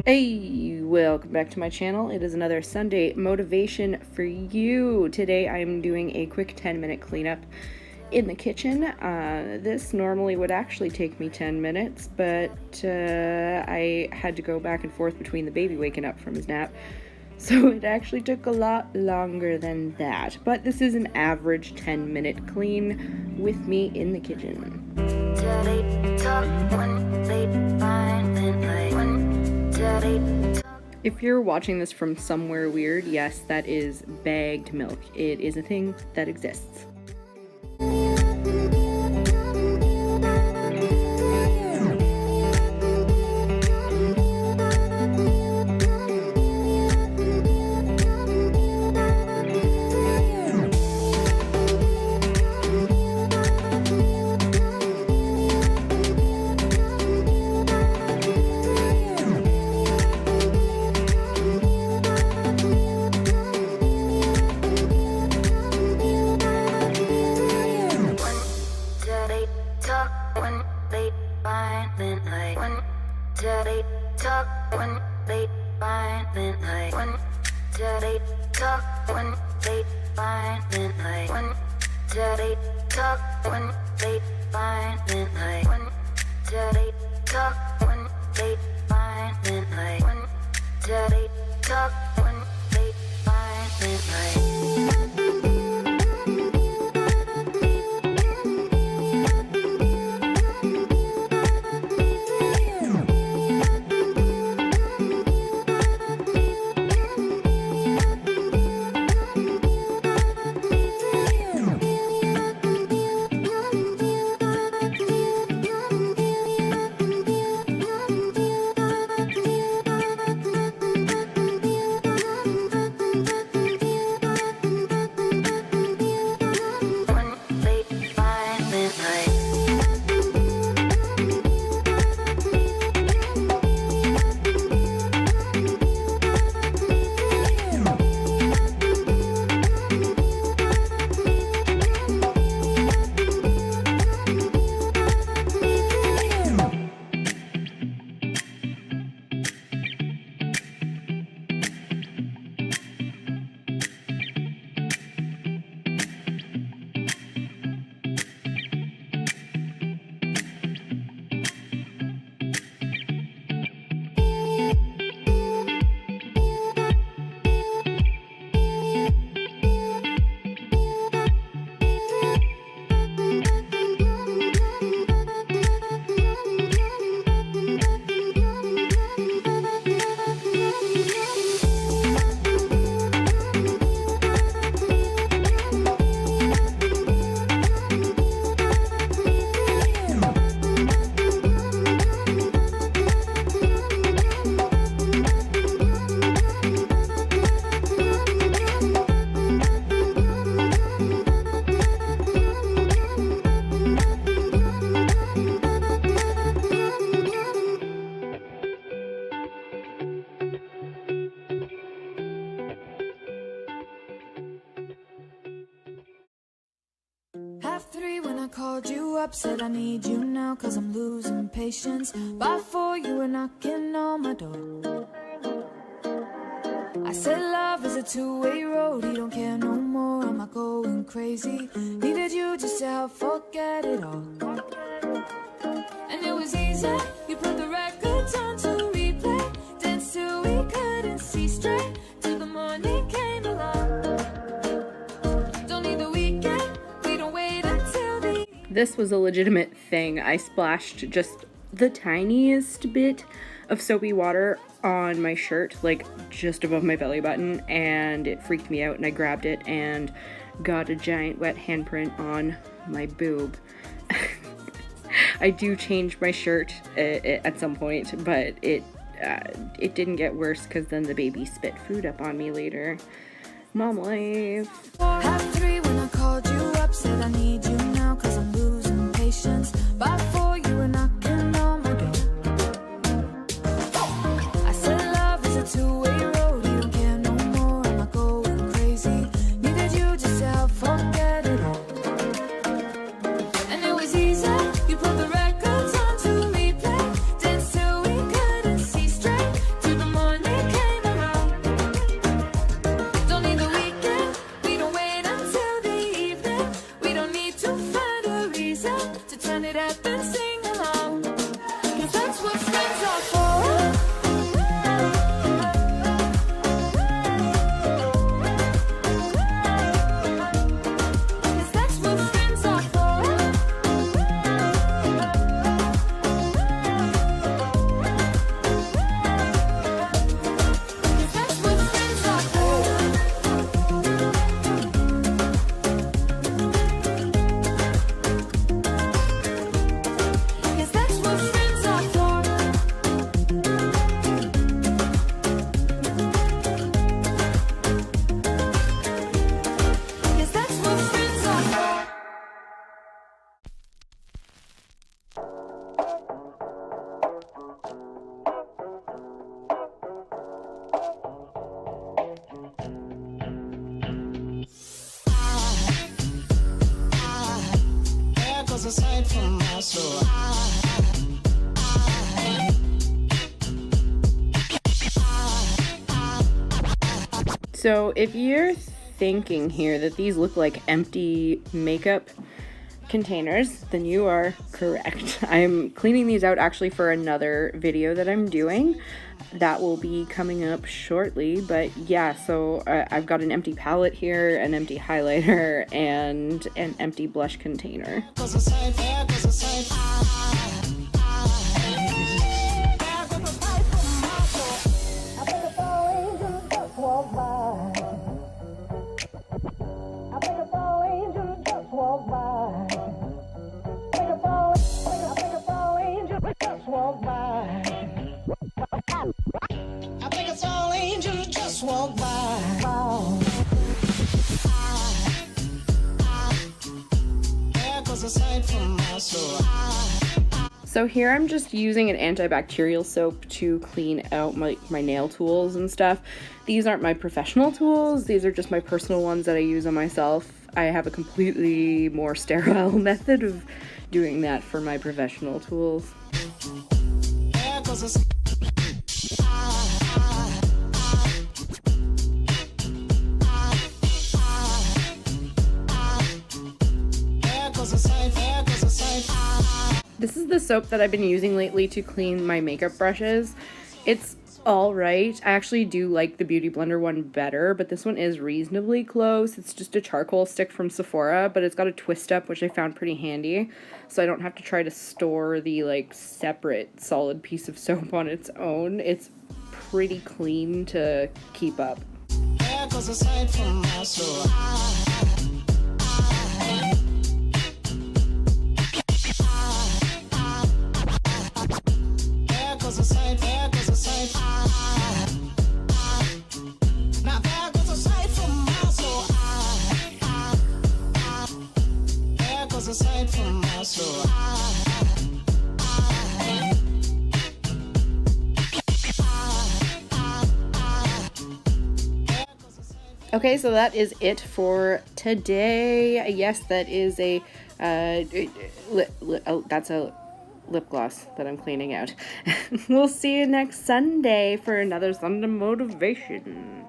Hey, welcome back to my channel. It is another Sunday motivation for you. Today I'm doing a quick 10-minute cleanup in the kitchen. This normally would actually take me 10 minutes, but I had to go back and forth between the baby waking up from his nap, so it actually took a lot longer than that. But this is an average 10-minute clean with me in the kitchen. If you're watching this from somewhere weird, yes, that is bagged milk. It is a thing that exists. Called you up, said I need you now, cause I'm losing patience. By 4 you were knocking on my door. I said love is a two-way road, he don't care no more, am I going crazy? Needed you just to help forget it all. And it was easy, you put the records on to replay, danced till we couldn't see straight, till the morning came along. Don't need the weekend, we don't wait until This was a legitimate thing. I splashed just the tiniest bit of soapy water on my shirt, like just above my belly button, and it freaked me out, and I grabbed it and got a giant wet handprint on my boob. I do change my shirt at some point, but it didn't get worse because then the baby spit food up on me later. Mom life. Half 3 when I called you up, said I need you now, cause I'm losing patience. By 4 you were knocking on my door. I said love is a two-way road, you don't care no more, am I going crazy? Needed you just to help forget it all. And it was easy, you put the records on to replay, danced till we couldn't see straight, to the So if you're thinking here that these look like empty makeup containers, then you are correct. I'm cleaning these out actually for another video that I'm doing that will be coming up shortly. But yeah, so I've got an empty palette here, an empty highlighter, and an empty blush container. So here I'm just using an antibacterial soap to clean out my nail tools and stuff. These aren't my professional tools, these are just my personal ones that I use on myself. I have a completely more sterile method of doing that for my professional tools. This is the soap that I've been using lately to clean my makeup brushes. It's alright. I actually do like the Beauty Blender one better, but this one is reasonably close. It's just a charcoal stick from Sephora, but it's got a twist up, which I found pretty handy, so I don't have to try to store the like separate solid piece of soap on its own. It's pretty clean to keep up. Okay, so that is it for today. Yes, that is a that's a lip gloss that I'm cleaning out. We'll see you next Sunday for another Sunday motivation.